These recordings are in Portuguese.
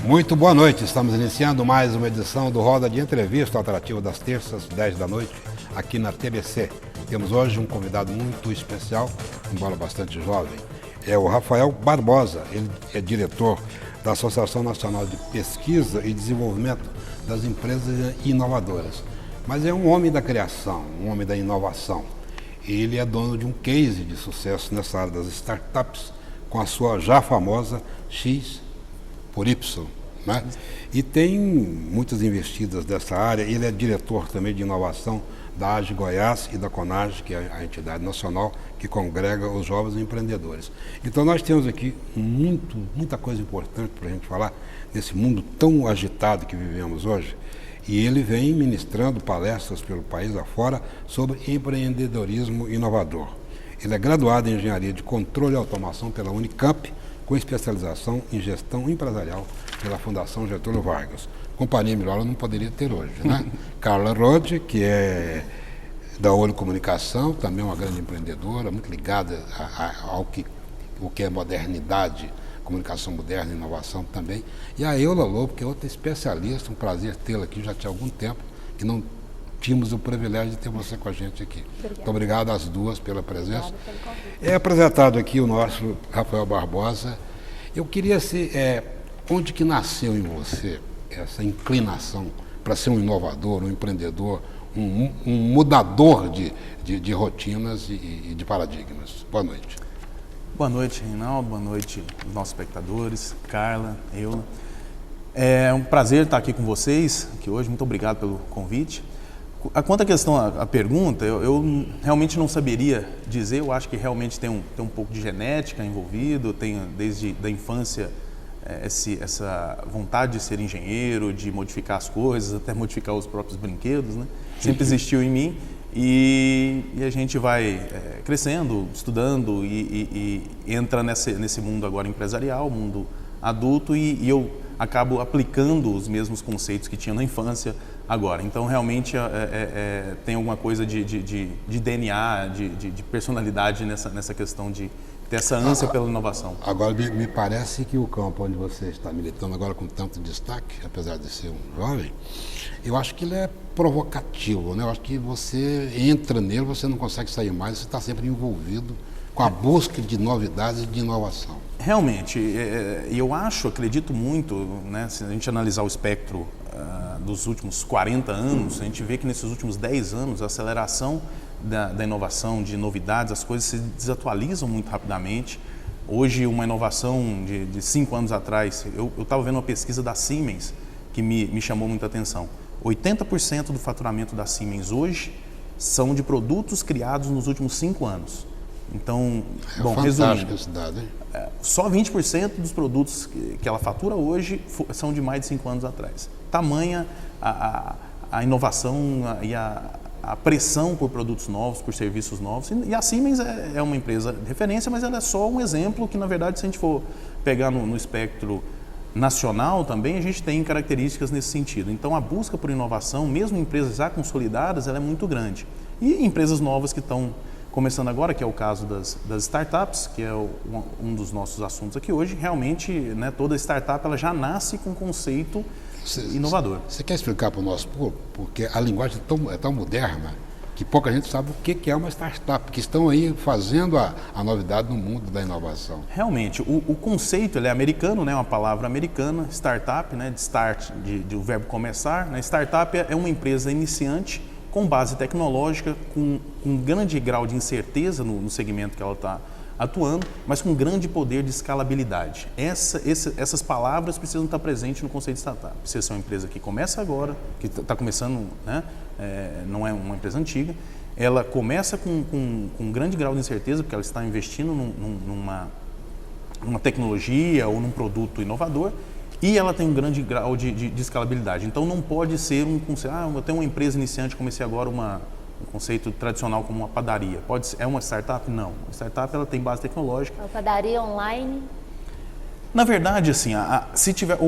Muito boa noite, estamos iniciando mais uma edição do Roda de Entrevista Alterativa das terças, 10 da noite, aqui na TBC. Temos hoje um convidado muito especial, embora bastante jovem, é o Rafael Barbosa. Ele é diretor da Associação Nacional de Pesquisa e Desenvolvimento das Empresas Inovadoras. Mas é um homem da criação, um homem da inovação. Ele é dono de um case de sucesso nessa área das startups, com a sua já famosa X por Y, né? E tem muitas investidas dessa área. Ele é diretor também de inovação da AGE Goiás e da CONAGE, que é a entidade nacional que congrega os jovens empreendedores. Então nós temos aqui muita coisa importante para a gente falar nesse mundo tão agitado que vivemos hoje. E ele vem ministrando palestras pelo país afora sobre empreendedorismo inovador. Ele é graduado em Engenharia de Controle e Automação pela Unicamp, com especialização em Gestão Empresarial pela Fundação Getúlio Vargas. Companhia melhor eu não poderia ter hoje, né? Carla Rode, que é da Olho Comunicação, também uma grande empreendedora, muito ligada ao que é modernidade, comunicação moderna e inovação também. E a Eula Lobo, que é outra especialista, um prazer tê-la aqui, já tinha algum tempo que não tínhamos o privilégio de ter você com a gente aqui. Obrigada. Muito obrigado às duas pela presença. É apresentado aqui o nosso Rafael Barbosa. Eu queria saber onde que nasceu em você essa inclinação para ser um inovador, um empreendedor, um mudador de rotinas e de paradigmas. Boa noite. Boa noite, Reinaldo. Boa noite, nossos espectadores, Carla, Eula. É um prazer estar aqui com vocês aqui hoje. Muito obrigado pelo convite. Quanto à questão, a pergunta, eu realmente não saberia dizer. Eu acho que realmente tem um pouco de genética envolvido. Eu tenho desde a infância essa vontade de ser engenheiro, de modificar as coisas, até modificar os próprios brinquedos, né? Sempre existiu em mim. E a gente vai crescendo, estudando e entra nesse mundo agora empresarial, mundo adulto, e eu acabo aplicando os mesmos conceitos que tinha na infância agora. Então, realmente, tem alguma coisa de DNA, de personalidade nessa questão de ter essa ânsia pela inovação. Agora, me parece que o campo onde você está militando agora com tanto destaque, apesar de ser um jovem, eu acho que ele é provocativo, né? Eu acho que você entra nele, você não consegue sair mais, você está sempre envolvido com a busca de novidades e de inovação. Realmente, eu acredito muito, né, se a gente analisar o espectro dos últimos 40 anos, a gente vê que nesses últimos 10 anos a aceleração da inovação, de novidades, as coisas se desatualizam muito rapidamente. Hoje, uma inovação de 5 anos atrás, eu estava vendo uma pesquisa da Siemens que me chamou muita atenção. 80% do faturamento da Siemens hoje são de produtos criados nos últimos 5 anos. Então, resumindo, esse dado, hein? Só 20% dos produtos que ela fatura hoje são de mais de 5 anos atrás. Tamanha a inovação e a pressão por produtos novos, por serviços novos. E a Siemens é uma empresa de referência, mas ela é só um exemplo que, na verdade, se a gente for pegar no espectro nacional também, a gente tem características nesse sentido. Então, a busca por inovação, mesmo em empresas já consolidadas, ela é muito grande. E empresas novas que estão começando agora, que é o caso das startups, que é um dos nossos assuntos aqui hoje, realmente, né, toda startup ela já nasce com um conceito inovador. Você quer explicar para o nosso público? Porque a linguagem é tão moderna que pouca gente sabe o que é uma startup, que estão aí fazendo a novidade no mundo da inovação. Realmente, o conceito ele é americano, né, uma palavra americana, startup, né, de start, do verbo começar. Né, startup é uma empresa iniciante com base tecnológica, com um grande grau de incerteza no segmento que ela está atuando, mas com grande poder de escalabilidade. Essas palavras precisam estar presentes no conceito de startup. Precisa ser uma empresa que começa agora, que está começando, né? Não é uma empresa antiga, ela começa com um grande grau de incerteza, porque ela está investindo numa tecnologia ou num produto inovador, e ela tem um grande grau de escalabilidade. Então não pode ser um conceito, eu tenho uma empresa iniciante, comecei agora um conceito tradicional como uma padaria. É uma startup? Não. A startup ela tem base tecnológica. A padaria online? Na verdade, assim, se tiver,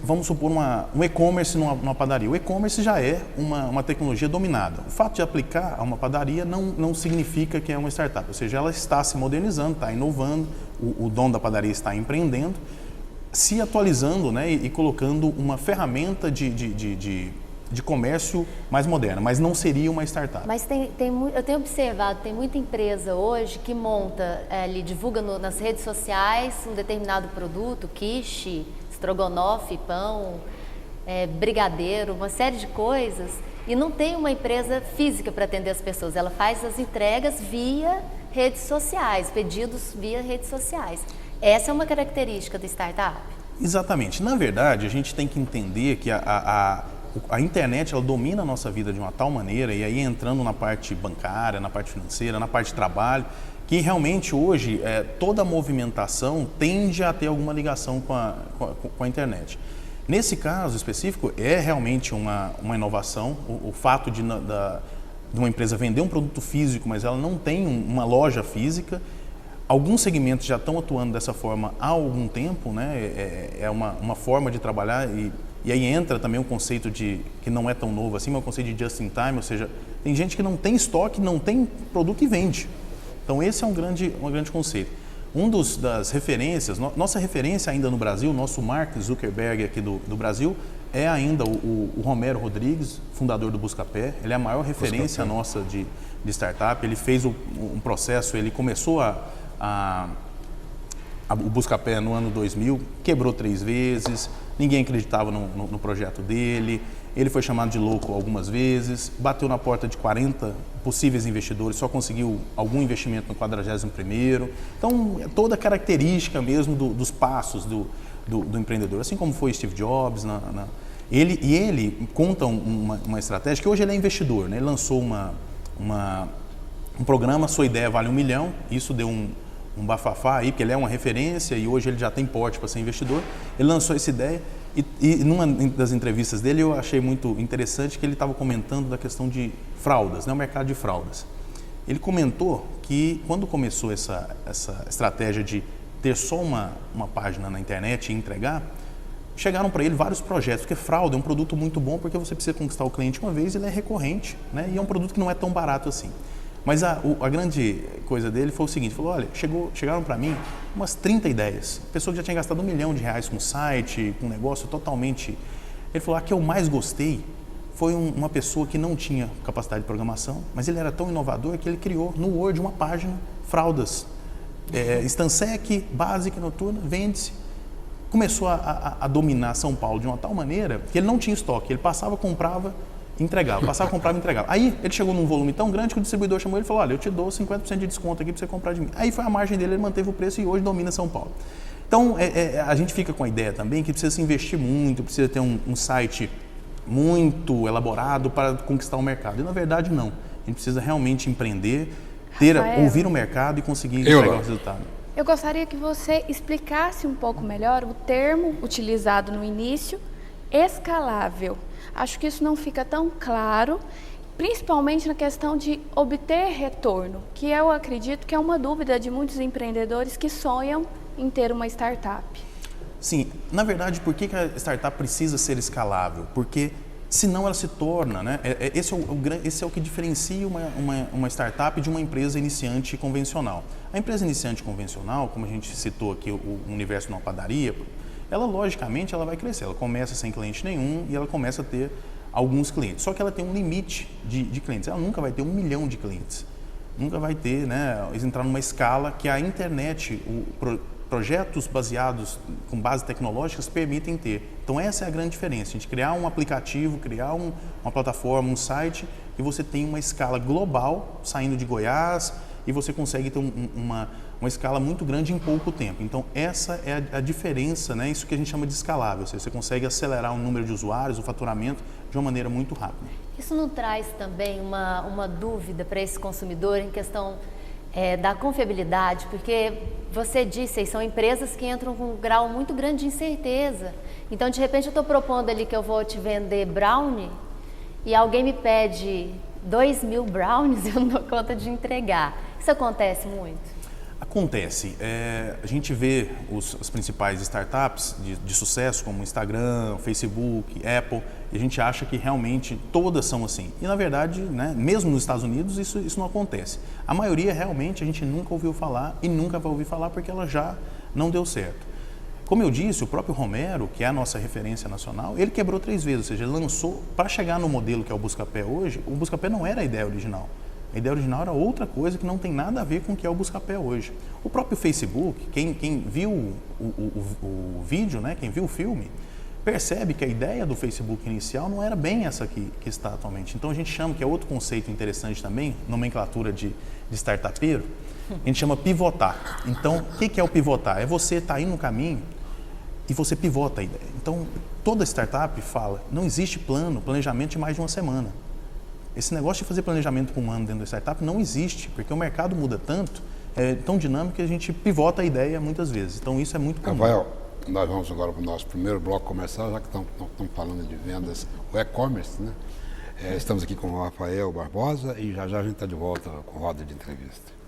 vamos supor um e-commerce numa padaria. O e-commerce já é uma tecnologia dominada. O fato de aplicar a uma padaria não significa que é uma startup. Ou seja, ela está se modernizando, está inovando, o dono da padaria está empreendendo. se atualizando, né, e colocando uma ferramenta de comércio mais moderna, mas não seria uma startup. Mas eu tenho observado, tem muita empresa hoje que monta, ele divulga nas redes sociais um determinado produto, quiche, estrogonofe, pão, brigadeiro, uma série de coisas, e não tem uma empresa física para atender as pessoas. Ela faz as entregas via redes sociais, pedidos via redes sociais. Essa é uma característica da startup? Exatamente. Na verdade, a gente tem que entender que a internet, ela domina a nossa vida de uma tal maneira, e aí entrando na parte bancária, na parte financeira, na parte de trabalho, que realmente hoje toda a movimentação tende a ter alguma ligação com a internet. Nesse caso específico, é realmente uma inovação, o fato de uma empresa vender um produto físico, mas ela não tem uma loja física. Alguns segmentos já estão atuando dessa forma há algum tempo, né? É uma forma de trabalhar e aí entra também um conceito que não é tão novo assim, mas o conceito de just in time, ou seja, tem gente que não tem estoque, não tem produto e vende. Então esse é um grande conceito. Das referências, nossa referência ainda no Brasil, nosso Mark Zuckerberg aqui do Brasil, é ainda o Romero Rodrigues, fundador do Buscapé. Ele é a maior referência nossa de startup. Ele fez um processo, ele começou o Buscapé no ano 2000, quebrou 3 vezes, ninguém acreditava no projeto dele, ele foi chamado de louco algumas vezes, bateu na porta de 40 possíveis investidores, só conseguiu algum investimento no 41º. Então, é toda a característica mesmo dos passos do empreendedor, assim como foi Steve Jobs. Ele conta uma estratégia que hoje ele é investidor, né? Ele lançou um programa, Sua Ideia Vale $1 milhão, isso deu um bafafá aí, porque ele é uma referência e hoje ele já tem porte para ser investidor. Ele lançou essa ideia e numa das entrevistas dele eu achei muito interessante que ele estava comentando da questão de fraldas, né, o mercado de fraldas. Ele comentou que quando começou essa estratégia de ter só uma página na internet e entregar, chegaram para ele vários projetos, porque fralda é um produto muito bom porque você precisa conquistar o cliente uma vez, ele é recorrente, né, e é um produto que não é tão barato assim. Mas a grande coisa dele foi o seguinte, falou, olha, chegaram para mim umas 30 ideias, pessoa que já tinha gastado R$1 milhão com o site, com um negócio totalmente... Ele falou, a que eu mais gostei foi uma pessoa que não tinha capacidade de programação, mas ele era tão inovador que ele criou no Word uma página, fraldas, Stansec, básica, noturna, vende-se. Começou a dominar São Paulo de uma tal maneira que ele não tinha estoque, ele passava, comprava, entregava, passava, comprava e entregava. Aí ele chegou num volume tão grande que o distribuidor chamou ele e falou, olha, eu te dou 50% de desconto aqui para você comprar de mim. Aí foi a margem dele, ele manteve o preço e hoje domina São Paulo. Então a gente fica com a ideia também que precisa se investir muito, precisa ter um site muito elaborado para conquistar o mercado. E na verdade não, a gente precisa realmente empreender, ouvir o mercado e conseguir entregar o resultado. Eu gostaria que você explicasse um pouco melhor o termo utilizado no início, escalável. Acho que isso não fica tão claro, principalmente na questão de obter retorno, que eu acredito que é uma dúvida de muitos empreendedores que sonham em ter uma startup. Sim, na verdade, por que a startup precisa ser escalável? Porque senão ela se torna, né? Esse é o que diferencia uma startup de uma empresa iniciante convencional. A empresa iniciante convencional, como a gente citou aqui, o universo de uma padaria, ela logicamente ela vai crescer, ela começa sem cliente nenhum e ela começa a ter alguns clientes, só que ela tem um limite de clientes, ela nunca vai ter 1 milhão de clientes, nunca vai ter, né, entrar numa escala que a internet, projetos baseados com bases tecnológicas permitem ter. Então essa é a grande diferença, a gente criar um aplicativo, criar uma plataforma, um site e você tem uma escala global saindo de Goiás e você consegue ter uma escala muito grande em pouco tempo. Então essa é a diferença, né? Isso que a gente chama de escalável, ou seja, você consegue acelerar o número de usuários, o faturamento de uma maneira muito rápida. Isso não traz também uma dúvida para esse consumidor em questão da confiabilidade? Porque você disse, são empresas que entram com um grau muito grande de incerteza. Então de repente eu estou propondo ali que eu vou te vender brownie e alguém me pede 2.000 brownies e eu não dou conta de entregar. Isso acontece muito? Acontece. A gente vê as principais startups de sucesso, como Instagram, Facebook, Apple, e a gente acha que realmente todas são assim. E na verdade, né, mesmo nos Estados Unidos, isso não acontece. A maioria realmente a gente nunca ouviu falar e nunca vai ouvir falar porque ela já não deu certo. Como eu disse, o próprio Romero, que é a nossa referência nacional, ele quebrou 3 vezes, ou seja, ele lançou, para chegar no modelo que é o Buscapé hoje, o Buscapé não era a ideia original. A ideia original era outra coisa que não tem nada a ver com o que é o Buscapé hoje. O próprio Facebook, quem viu o vídeo, né, quem viu o filme, percebe que a ideia do Facebook inicial não era bem essa que está atualmente. Então a gente chama, que é outro conceito interessante também, nomenclatura de startupeiro, a gente chama pivotar. Então, o que é o pivotar? É você estar indo no caminho e você pivota a ideia. Então, toda startup fala, não existe planejamento de mais de uma semana. Esse negócio de fazer planejamento por um ano dentro da startup não existe, porque o mercado muda tanto, é tão dinâmico que a gente pivota a ideia muitas vezes. Então, isso é muito comum. Rafael, nós vamos agora para o nosso primeiro bloco comercial, já que estamos falando de vendas, o e-commerce, né? Estamos aqui com o Rafael Barbosa e já a gente está de volta com roda de entrevista.